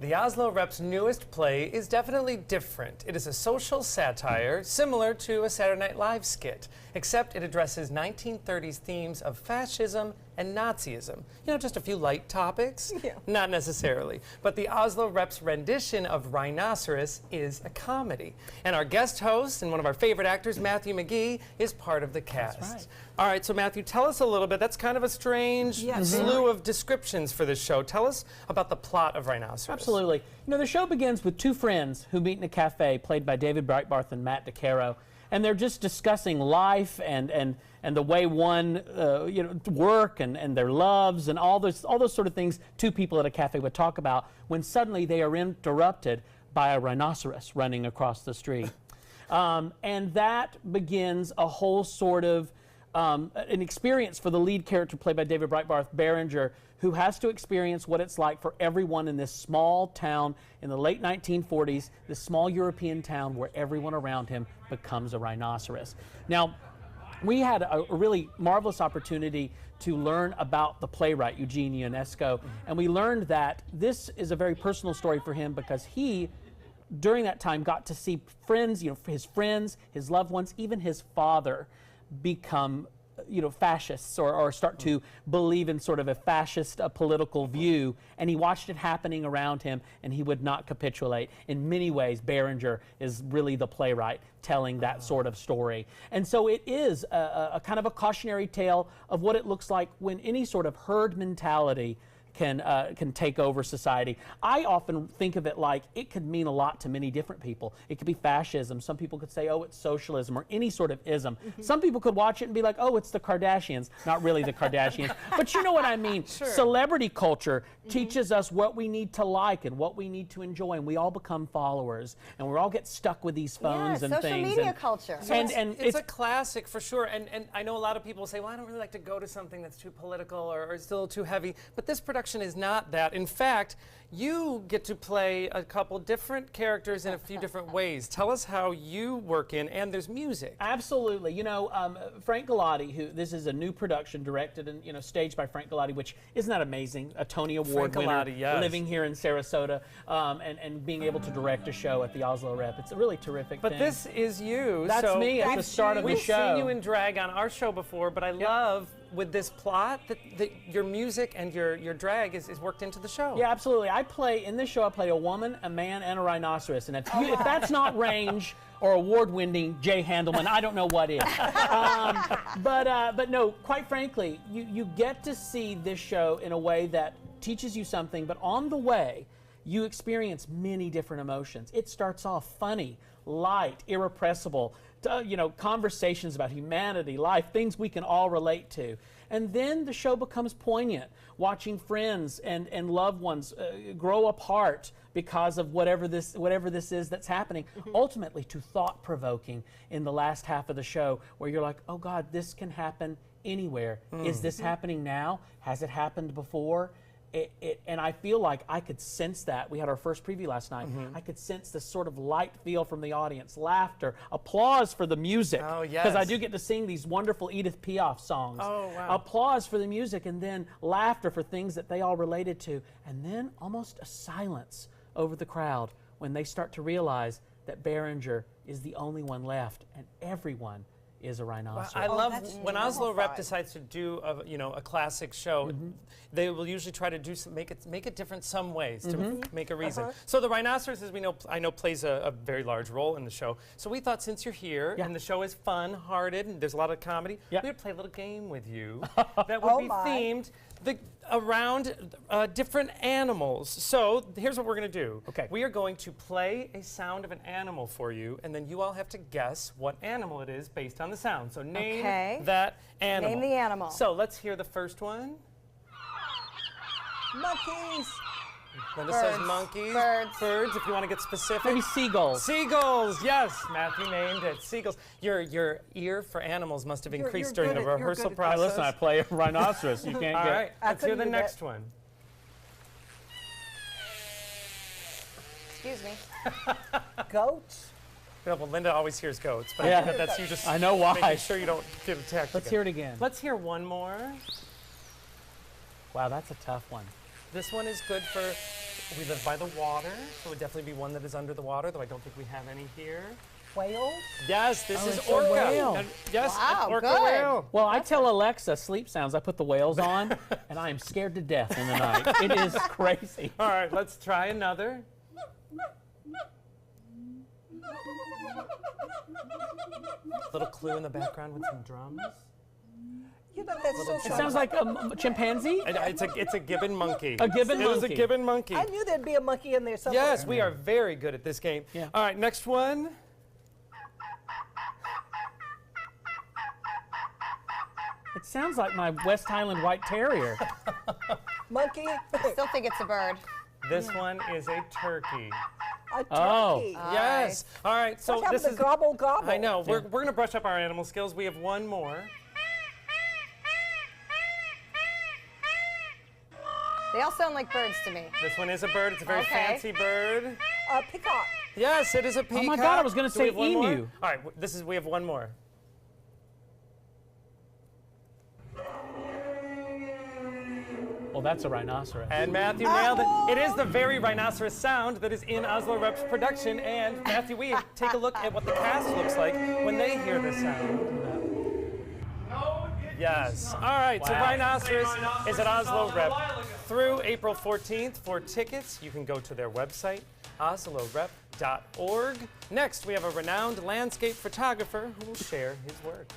The Oslo Rep's newest play is definitely different. It is a social satire similar to a Saturday Night Live skit, except it addresses 1930s themes of fascism and Nazism. You know, just a few light topics? Yeah. Not necessarily. But the Oslo Rep's rendition of Rhinoceros is a comedy. And our guest host and one of our favorite actors, Matthew McGee, is part of the cast. That's right. All right, so Matthew, tell us a little bit. That's kind of a strange slew of descriptions for this show. Tell us about the plot of Rhinoceros. Absolutely. You know, the show begins with two friends who meet in a cafe, played by David Breitbarth and Matt DeCaro, and they're just discussing life and the way one work and their loves and all those sort of things two people at a cafe would talk about, when suddenly they are interrupted by a rhinoceros running across the street. And that begins a whole sort of an experience for the lead character played by David Breitbarth, Berenger, who has to experience what it's like for everyone in this small town in the late 1940s, this small European town where everyone around him becomes a rhinoceros. Now, we had a really marvelous opportunity to learn about the playwright, Eugene Ionesco, and we learned that this is a very personal story for him because he, during that time, got to see friends, his friends, his loved ones, even his father become fascists or start to believe in sort of a fascist political view, and he watched it happening around him, and he would not capitulate. In many ways, Berenger is really the playwright telling that sort of story. And so it is a kind of a cautionary tale of what it looks like when any sort of herd mentality can take over society. I often think of it like it could mean a lot to many different people. It could be fascism. Some people could say, oh, it's socialism or any sort of ism. Some people could watch it and be like, oh, it's the Kardashians. Not really the Kardashians, but you know what I mean. Sure. Celebrity culture teaches us what we need to like and what we need to enjoy, and we all become followers, and we all get stuck with these phones and social things. Media culture. So And it's a classic for sure, and I know a lot of people say, well, I don't really like to go to something that's too political or it's still too heavy, but this production is not that. In fact, you get to play a couple different characters in a few different ways. Tell us how you work in, and there's music. Absolutely. You know, Frank Galati, this is a new production directed and staged by Frank Galati, which isn't that amazing? A Tony Award Frank winner, Galati, yes. living here in Sarasota, and being able to direct a show at the Oslo Rep. It's a really terrific But thing. this is you. That's so me at the start of the show. We've seen you in drag on our show before, but I love with this plot that your music and your drag is worked into the show. Yeah, absolutely. In this show, I play a woman, a man, and a rhinoceros. And if that's not range or award-winning Jay Handelman, I don't know what is. But no, quite frankly, you get to see this show in a way that teaches you something, but on the way, you experience many different emotions. It starts off funny, light, irrepressible, conversations about humanity, life, things we can all relate to. And then the show becomes poignant, watching friends and loved ones grow apart because of whatever this is that's happening, ultimately to thought-provoking in the last half of the show, where you're like, oh God, this can happen anywhere. Is this happening now? Has it happened before? And I feel like I could sense that. We had our first preview last night. I could sense this sort of light feel from the audience, laughter, applause for the music. Oh, yes. Because I do get to sing these wonderful Edith Piaf songs. Oh, wow. Applause for the music, and then laughter for things that they all related to. And then almost a silence over the crowd when they start to realize that Berenger is the only one left, and everyone is a rhinoceros. I love when Oslo Rep decides to do a classic show. They will usually try to do make it different some ways to make a reason. So the rhinoceros, as I know plays a very large role in the show. So we thought, since you're here and the show is fun-hearted and there's a lot of comedy, we would play a little game with you that would be themed around different animals. So here's what we're going to do. Okay. We are going to play a sound of an animal for you, and then you all have to guess what animal it is based on the sound. So name that animal. Name the animal. So let's hear the first one. Monkeys. Linda says monkeys. Birds, if you want to get specific. Maybe seagulls. Seagulls, yes. Matthew named it. Seagulls. Your ear for animals must have increased during the rehearsal process. Listen, I play a rhinoceros. You can't All get... right, let's hear the next one. Excuse me. Goats. Yeah, well, Linda always hears goats, but Yeah. that's you just I know why. making sure you don't get attacked. Let's hear it again. Let's hear one more. Wow, that's a tough one. This one is good for We live by the water, so it would definitely be one that is under the water, though I don't think we have any here. Whale? Yes, this is it's a orca. whale. Yes, Wow, an orca good. whale. Well, I tell Alexa sleep sounds. I put the whales on, and I am scared to death in the night. It is crazy. All right, let's try another. Little clue in the background with some drums. You know, that's so It sounds like a chimpanzee. It's a gibbon monkey. A gibbon It was a monkey. gibbon monkey. I knew there'd be a monkey in there somewhere. Yes, we are very good at this game. Yeah. All right, next one. It sounds like my West Highland White Terrier. Monkey? Still think it's a bird. This one is a turkey. A turkey. Oh. Yes. All right, so What happened this to is. gobble gobble? I know. We're going to brush up our animal skills. We have one more. They all sound like birds to me. This one is a bird. It's a very Okay. fancy bird. A peacock. Yes, it is a peacock. Oh my God, I was gonna Do we say have one more? emu. All right, we have one more. Well, that's a rhinoceros. And Matthew nailed it. It is the very rhinoceros sound that is in Oslo Rep's production. And Matthew, we take a look at what the cast looks like when they hear the sound. Yes. All right, so Wow. Rhinoceros is at Oslo Rep through April 14th. For tickets, you can go to their website, oslorep.org. Next, we have a renowned landscape photographer who will share his work.